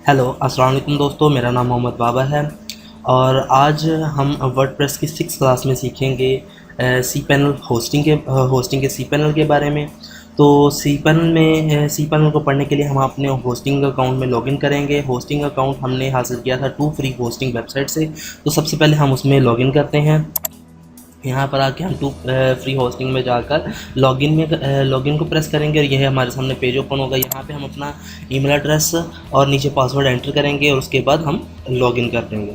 Hello अस्सलाम वालेकुम दोस्तों, मेरा नाम मोहम्मद बाबा है और आज हम वर्डप्रेस की 6 क्लास में सीखेंगे सी पैनल होस्टिंग के सी पैनल के बारे में। तो सी पैनल को पढ़ने के लिए हम अपने होस्टिंग अकाउंट में लॉगिन करेंगे। होस्टिंग अकाउंट हमने हासिल किया था 2 फ्री होस्टिंग वेबसाइट से। तो सबसे पहले हम उसमें लॉगिन करते हैं। यहाँ पर आके हम फ्री होस्टिंग में जाकर लॉगिन को प्रेस करेंगे और यह हमारे सामने पेज ओपन होगा। यहाँ पे हम अपना ईमेल एड्रेस और नीचे पासवर्ड एंटर करेंगे और उसके बाद हम लॉगिन कर देंगे।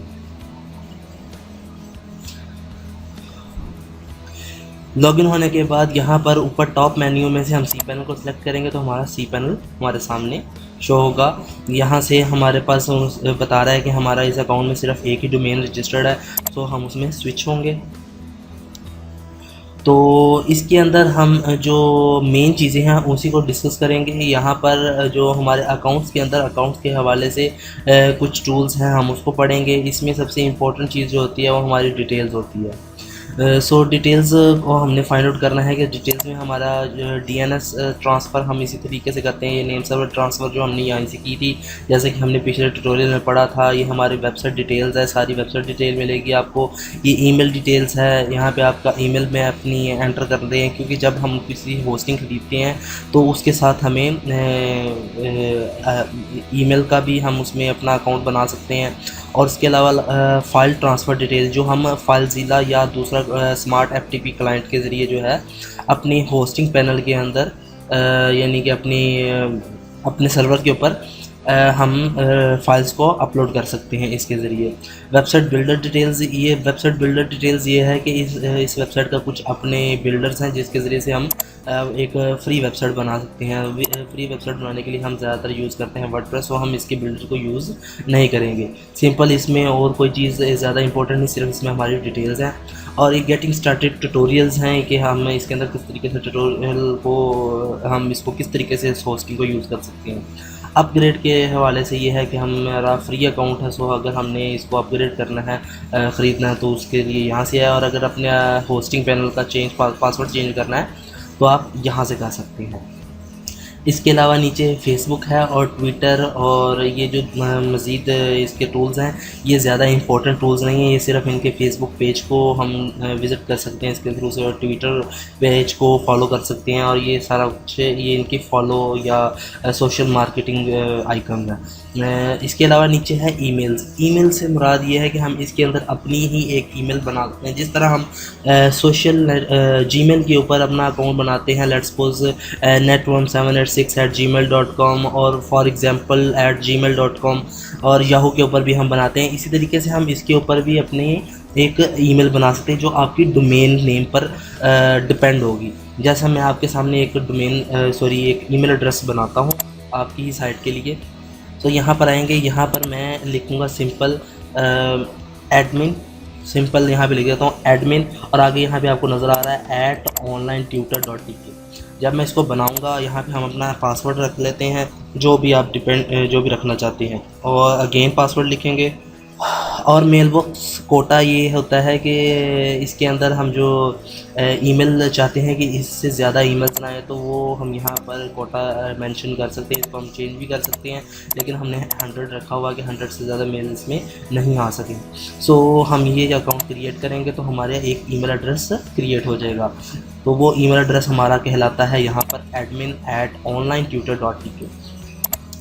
लॉगिन होने के बाद यहाँ पर ऊपर टॉप मेन्यू में से हम सी पैनल को सिलेक्ट करेंगे तो हमारा सी पैनल हमारे सामने शो होगा। यहाँ से हमारे पास बता रहा है कि हमारा इस अकाउंट में सिर्फ एक ही डोमेन रजिस्टर्ड है, तो हम उसमें स्विच होंगे। तो इसके अंदर हम जो मेन चीज़ें हैं उसी को डिस्कस करेंगे। यहाँ पर जो हमारे अकाउंट्स के अंदर अकाउंट्स के हवाले से कुछ टूल्स हैं, हम उसको पढ़ेंगे। इसमें सबसे इम्पोर्टेंट चीज़ जो होती है वो हमारी डिटेल्स होती है। सो डिटेल्स को हमने फाइंड आउट करना है कि डिटेल्स में हमारा डीएनएस ट्रांसफ़र हम इसी तरीके से करते हैं। ये नेम सर्वर ट्रांसफ़र जो हमने यहाँ से की थी, जैसे कि हमने पिछले ट्यूटोरियल में पढ़ा था। ये हमारी वेबसाइट डिटेल्स है, सारी वेबसाइट डिटेल मिलेगी आपको। ये ईमेल डिटेल्स है, यहाँ पे आपका ईमेल में अपनी एंटर कर दें, क्योंकि जब हम किसी होस्टिंग खरीदते हैं तो उसके साथ हमें ईमेल का भी हम उसमें अपना अकाउंट बना सकते हैं। और इसके अलावा फ़ाइल ट्रांसफ़र डिटेल जो हम फाइलज़ीला या दूसरा स्मार्ट एफटीपी क्लाइंट के ज़रिए जो है अपनी होस्टिंग पैनल के अंदर यानी कि अपने सर्वर के ऊपर हम फाइल्स को अपलोड कर सकते हैं इसके ज़रिए। वेबसाइट बिल्डर डिटेल्स ये है कि इस वेबसाइट का कुछ अपने बिल्डर्स हैं जिसके ज़रिए से हम एक फ्री वेबसाइट बना सकते हैं। फ्री वेबसाइट बनाने के लिए हम ज़्यादातर यूज़ करते हैं वर्डप्रेस, तो हम इसके बिल्डर को यूज़ नहीं करेंगे। सिंपल इसमें और कोई चीज़ ज़्यादा इंपॉर्टेंट नहीं, सिर्फ इसमें हमारी डिटेल्स हैं। और एक गेटिंग स्टार्टेड ट्यूटोरियल्स हैं कि हम इसके अंदर किस तरीके से ट्यूटोरियल को हम इसको किस तरीके से होस्टिंग को यूज़ कर सकते हैं। अपग्रेड के हवाले से ये है कि हमारा फ्री अकाउंट है, सो अगर हमने इसको अपग्रेड करना है ख़रीदना है तो उसके लिए यहाँ से है। और अगर अपने होस्टिंग पैनल का पासवर्ड चेंज करना है तो आप यहाँ से कर सकते हैं। इसके अलावा नीचे फेसबुक है और ट्विटर, और ये जो मज़ीद इसके टूल्स हैं ये ज़्यादा इंपॉर्टेंट टूल्स नहीं हैं। ये सिर्फ इनके फेसबुक पेज को हम विज़िट कर सकते हैं इसके थ्रू से, और ट्विटर पेज को फॉलो कर सकते हैं। और ये सारा कुछ ये इनकी फॉलो या सोशल मार्केटिंग आइकन है। इसके अलावा नीचे है ईमेल से मुराद ये है कि हम इसके अंदर अपनी ही एक ईमेल बना सकते हैं। जिस तरह हम जीमेल के ऊपर अपना अकाउंट बनाते हैं, लेट्स सपोज net1786@gmail.com और फॉर एग्जांपल @gmail.com, और याहू के ऊपर भी हम बनाते हैं। इसी तरीके से हम इसके ऊपर भी अपने एक ईमेल बना सकते हैं जो आपकी डोमेन नेम पर डिपेंड होगी। जैसा मैं आपके सामने एक ईमेल एड्रेस बनाता हूँ आपकी ही साइट के लिए। तो यहाँ पर आएंगे, यहाँ पर मैं लिखूँगा सिंपल एडमिन, सिंपल यहाँ पे लिख देता हूँ एडमिन, और आगे यहाँ पे आपको नज़र आ रहा है @onlinetutor.tk। जब मैं इसको बनाऊँगा यहाँ पे हम अपना पासवर्ड रख लेते हैं, जो भी रखना चाहते हैं, और अगेन पासवर्ड लिखेंगे। और मेल बॉक्स कोटा ये होता है कि इसके अंदर हम जो ईमेल चाहते हैं कि इससे ज़्यादा ईमेल्स ना आए, तो वो हम यहाँ पर कोटा मेंशन कर सकते हैं। इसको हम चेंज भी कर सकते हैं, लेकिन हमने 100 रखा हुआ कि 100 से ज़्यादा मेल इसमें नहीं आ सकें। सो हम ये अकाउंट क्रिएट करेंगे तो हमारे एक ईमेल एड्रेस क्रिएट हो जाएगा। तो वो ईमेल एड्रेस हमारा कहलाता है यहाँ पर admin@onlinetutor.tk।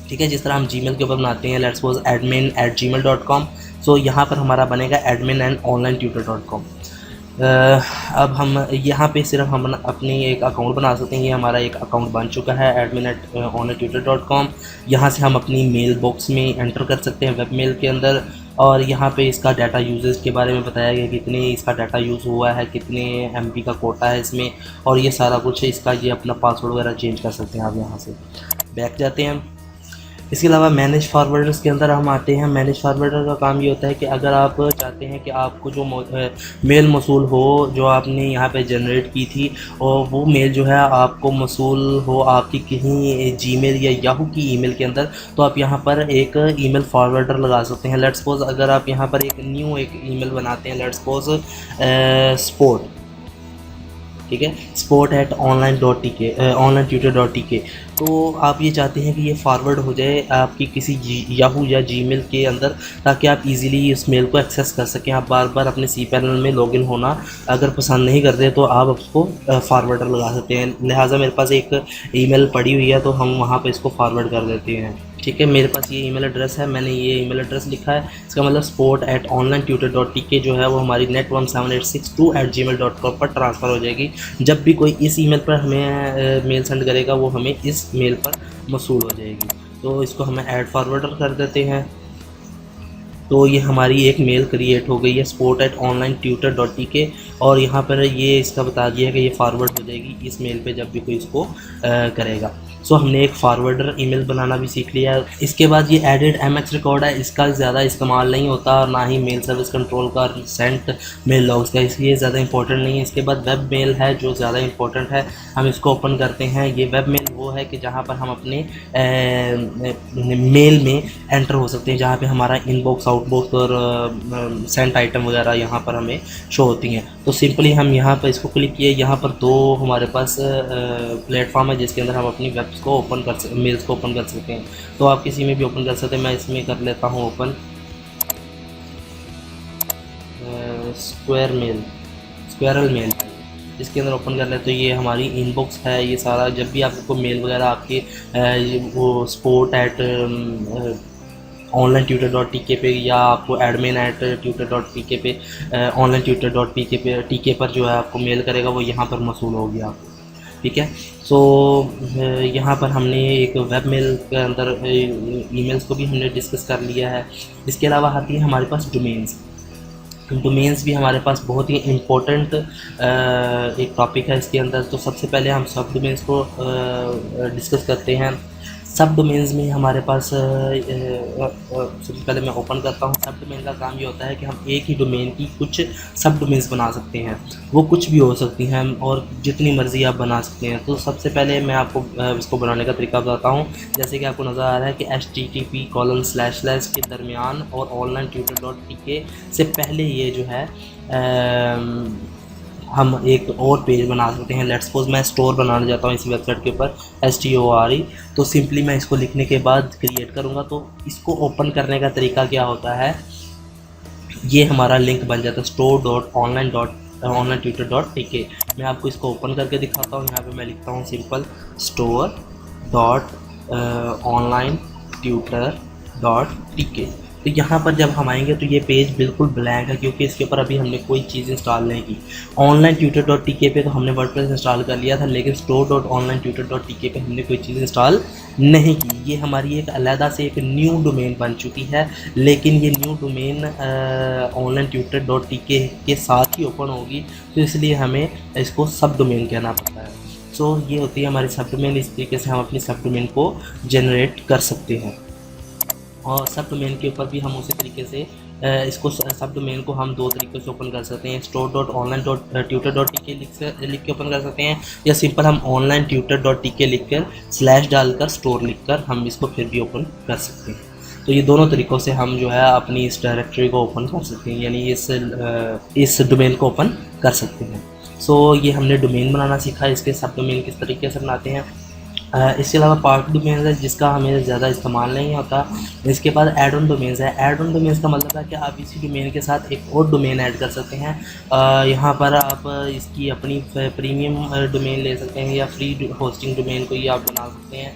ठीक है, जिस तरह हम जीमेल के ऊपर बनाते हैं, लेट्स सपोज admin@gmail.com, सो यहाँ पर हमारा बनेगा admin@onlinetutor.com। अब हम यहाँ पे सिर्फ हम अपनी एक अकाउंट बना सकते हैं। ये हमारा एक अकाउंट बन चुका है admin@onlinetutor.com। यहाँ से हम अपनी मेल बॉक्स में एंटर कर सकते हैं वेब मेल के अंदर, और यहाँ पे इसका डाटा यूजेस के बारे में बताया गया, कितने इसका डाटा यूज़ हुआ है, कितने MB का कोटा है इसमें, और ये सारा कुछ इसका ये अपना पासवर्ड वगैरह चेंज कर सकते हैं। आप यहाँ से बैक जाते हैं। इसके अलावा मैनेज फॉरवर्डर्स के अंदर हम आते हैं। मैनेज फॉरवर्डर का काम ये होता है कि अगर आप चाहते हैं कि आपको जो मेल मौसूल हो जो आपने यहाँ पे जनरेट की थी, और वो मेल जो है आपको मौसूल हो आपकी कहीं जीमेल या याहू की ईमेल के अंदर, तो आप यहाँ पर एक ईमेल फॉरवर्डर लगा सकते हैं। लेट्स सपोज अगर आप यहाँ पर एक ईमेल बनाते हैं, लेट्स सपोज ठीक है, sport@online.tk। तो आप ये चाहते हैं कि ये फॉरवर्ड हो जाए आपकी किसी याहू या जीमेल के अंदर, ताकि आप इजीली इस मेल को एक्सेस कर सकें। आप बार बार अपने सी पैनल में लॉगिन होना अगर पसंद नहीं करते तो आप उसको फॉरवर्डर लगा सकते हैं। लिहाजा मेरे पास एक ईमेल पड़ी हुई है तो हम वहाँ पे इसको फॉरवर्ड कर देते हैं। ठीक है, मेरे पास ये ईमेल एड्रेस है, मैंने ये ईमेल एड्रेस लिखा है। इसका मतलब sport@onlinetutor.tk जो है वो हमारी net17862@gmail.com पर ट्रांसफ़र हो जाएगी। जब भी कोई इस ईमेल पर हमें मेल सेंड करेगा वो हमें इस मेल पर मौसूल हो जाएगी। तो इसको हमें ऐड फॉरवर्डर कर देते हैं। तो ये हमारी एक मेल क्रिएट हो गई है sport@onlinetutor.tk, और यहाँ पर ये इसका बता दिया है कि ये फॉरवर्ड हो जाएगी इस मेल पे जब भी कोई इसको करेगा। सो हमने एक फॉरवर्डर ईमेल बनाना भी सीख लिया है। इसके बाद ये एडिड MX रिकॉर्ड है, इसका ज़्यादा इस्तेमाल नहीं होता और ना ही मेल सर्विस कंट्रोल का सेंट मेल लॉग्स का, इसलिए ज़्यादा इंपॉर्टेंट नहीं है। इसके बाद वेब मेल है जो ज़्यादा इंपॉर्टेंट है, हम इसको ओपन करते हैं। ये वेब मेल वो है कि जहाँ पर हम अपने मेल में एंटर हो सकते हैं, जहाँ पे हमारा इनबॉक्स आउटबॉक्स और सेंट आइटम वगैरह यहाँ पर हमें शो होती हैं। तो सिंपली हम यहाँ पर इसको क्लिक किए, यहाँ पर दो हमारे पास प्लेटफॉर्म है जिसके अंदर हम अपनी वेब्स को ओपन कर सकते, मेल्स को ओपन कर सकते हैं। तो आप किसी में भी ओपन कर सकते हैं, मैं इसमें कर लेता हूँ ओपन स्क्वायरल मेल, इसके अंदर ओपन कर ले तो ये हमारी इनबॉक्स है। ये सारा जब भी आपको मेल वगैरह आपके वो sport@onlinetutor.tk पे या आपको admin@tutor.tk पे onlinetutor.tk पर जो है आपको मेल करेगा वो यहाँ पर मौसूल होगी आपको। ठीक है, सो यहाँ पर हमने एक वेब मेल के अंदर ईमेल्स को भी हमने डिस्कस कर लिया है। इसके अलावा आती है हमारे पास डोमेन्स भी हमारे पास बहुत ही इम्पोर्टेंट एक टॉपिक है इसके अंदर। तो सबसे पहले हम सब डोमेन्स को डिस्कस करते हैं। सब डोमेन्स में हमारे पास सबसे पहले मैं ओपन करता हूँ। सब डोमेन का काम ये होता है कि हम एक ही डोमेन की कुछ सब डोमेन्स बना सकते हैं, वो कुछ भी हो सकती हैं और जितनी मर्ज़ी आप बना सकते हैं। तो सबसे पहले मैं आपको इसको बनाने का तरीका बताता हूँ। जैसे कि आपको नज़र आ रहा है कि http:// के दरमियान और onlinetutor.tk से पहले ये जो है हम एक और पेज बना सकते हैं। लेट्स सपोज मैं स्टोर बनाना चाहता हूँ इस वेबसाइट के ऊपर STORE, तो सिंपली मैं इसको लिखने के बाद क्रिएट करूँगा। तो इसको ओपन करने का तरीका क्या होता है, ये हमारा लिंक बन जाता है store.onlinetutor.tk। मैं आपको इसको ओपन करके दिखाता हूँ। यहाँ पे मैं लिखता हूँ सिंपल store.onlinetutor.tk। तो यहाँ पर जब हम आएंगे तो ये पेज बिल्कुल ब्लैंक है क्योंकि इसके ऊपर अभी हमने कोई चीज़ इंस्टॉल नहीं की। onlinetutor.tk पे तो हमने वर्डप्रेस इंस्टॉल कर लिया था, लेकिन store.onlinetutor.tk पे हमने कोई चीज़ इंस्टॉल नहीं की। ये हमारी एक अलहदा से एक न्यू डोमेन बन चुकी है, लेकिन ये न्यू डोमेन onlinetutor.tk के साथ ही ओपन होगी, तो इसलिए हमें इसको सब डोमेन कहना पड़ता है। सो ये होती है हमारी सब डोमेन। इस तरीके से हम अपनी सब डोमेन को जनरेट कर सकते हैं। और सब डोमेन के ऊपर भी हम उसी तरीके से इसको सब डोमेन को हम दो तरीक़ों से ओपन कर सकते हैं। store.onlinetutor.tk लिख के ओपन कर सकते हैं, या सिंपल हम onlinetutor.tk लिख कर / डालकर स्टोर लिख कर हम इसको फिर भी ओपन कर सकते हैं। तो ये दोनों तरीक़ों से हम जो है अपनी इस डायरेक्टरी को ओपन कर सकते हैं, यानी इस डोमेन को ओपन कर सकते हैं। सो ये हमने डोमेन बनाना सीखा। इसके सब डोमेन किस तरीके से बनाते हैं। इसके अलावा पार्ट डोमेन्स है जिसका हमें ज़्यादा इस्तेमाल नहीं होता। इसके बाद ऐड ऑन डोमेन्स है। ऐड ऑन डोमेन्स का मतलब है कि आप इसी डोमेन के साथ एक और डोमेन ऐड कर सकते हैं। यहाँ पर आप इसकी अपनी प्रीमियम डोमेन ले सकते हैं या फ्री होस्टिंग डोमेन को ही आप बना सकते हैं।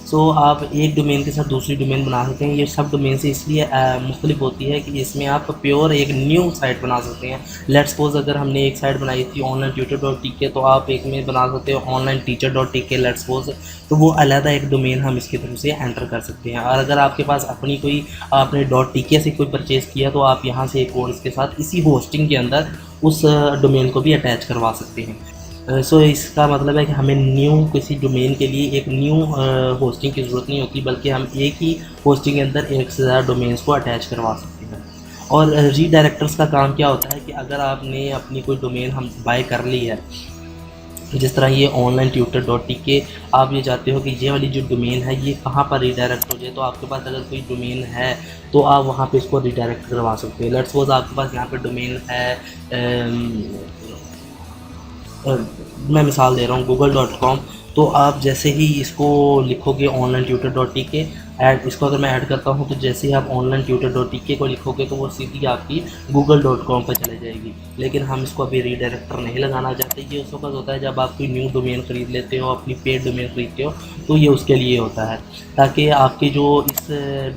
सो आप एक डोमेन के साथ दूसरी डोमेन बना सकते हैं। ये सब डोमेन से इसलिए मुख्तलिफ होती है कि इसमें आप प्योर एक न्यू साइट बना सकते हैं। लेट्स सपोज अगर हमने एक साइट बनाई थी onlinetutor.tk, तो आप एक में बना सकते हो onlineteacher.tk लेट्स सपोज, तो वो अलग एक डोमेन हम इसके थ्रू से एंटर कर सकते हैं। और अगर आपके पास अपनी कोई आपने .tk से कोई परचेज़ किया तो आप यहाँ से एक और इसके साथ इसी होस्टिंग के अंदर उस डोमेन को भी अटैच करवा सकते हैं। सो इसका मतलब है कि हमें न्यू किसी डोमेन के लिए एक न्यू होस्टिंग की ज़रूरत नहीं होती, बल्कि हम एक ही होस्टिंग के अंदर एक से ज़्यादा डोमेन्स को अटैच करवा सकते हैं। और रीडायरेक्टर्स का काम क्या होता है कि अगर आपने अपनी कोई डोमेन हम बाय कर ली है, जिस तरह ये onlinetutor.tk, आप ये चाहते हो कि ये वाली जो डोमेन है ये कहाँ पर रीडायरेक्ट हो जाए, तो आपके पास अगर कोई डोमेन है तो आप वहाँ पे इसको रीडायरेक्ट करवा सकते हैं। लेट्स सपोज आपके पास यहाँ पे डोमेन है मैं मिसाल दे रहा हूँ google.com। तो आप जैसे ही इसको लिखोगे ऑनलाइन ट्यूटर डॉट टी के ऐड, इसको अगर मैं ऐड करता हूँ तो जैसे ही आप ऑनलाइन ट्यूटर डॉट टी के को लिखोगे तो वो सीधी आपकी google.com पर चले जाएगी। लेकिन हम इसको अभी रीडायरेक्टर नहीं लगाना चाहते। ये उस वक्त होता है जब आप कोई न्यू डोमेन ख़रीद लेते हो, अपनी पेड डोमेन ख़रीदते हो, तो ये उसके लिए होता है, ताकि आपके जो इस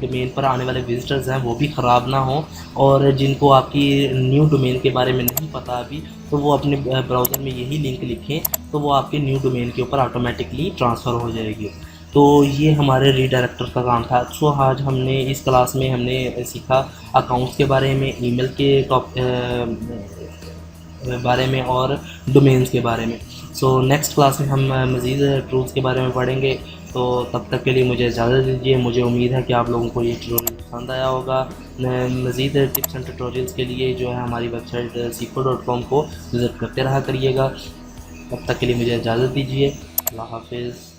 डोमेन पर आने वाले विजिटर्स हैं वो भी ख़राब ना हो, और जिनको आपकी न्यू डोमेन के बारे में नहीं पता अभी, तो वो अपने ब्राउज़र में यही लिंक लिखें तो वो आपके न्यू डोमेन के ऊपर ऑटोमेटिकली ट्रांसफ़र हो जाएगी। तो ये हमारे रीडायरेक्टर का काम था। सो आज हमने इस क्लास में हमने सीखा अकाउंट्स के बारे में, ईमेल के बारे में और डोमेन्स के बारे में। सो नेक्स्ट क्लास में हम मज़ीद टूल्स के बारे में पढ़ेंगे। तो तब तक के लिए मुझे इजाज़त दीजिए। मुझे उम्मीद है कि आप लोगों को ये ट्यूटोरियल पसंद आया होगा। मज़ीद टिप्स एंड ट्यूटोरियल्स के लिए जो है हमारी वेबसाइट seco.com को विज़िट करते रहा करिएगा। तब तक के लिए मुझे इजाज़त दीजिए। अल्लाह हाफ़िज़।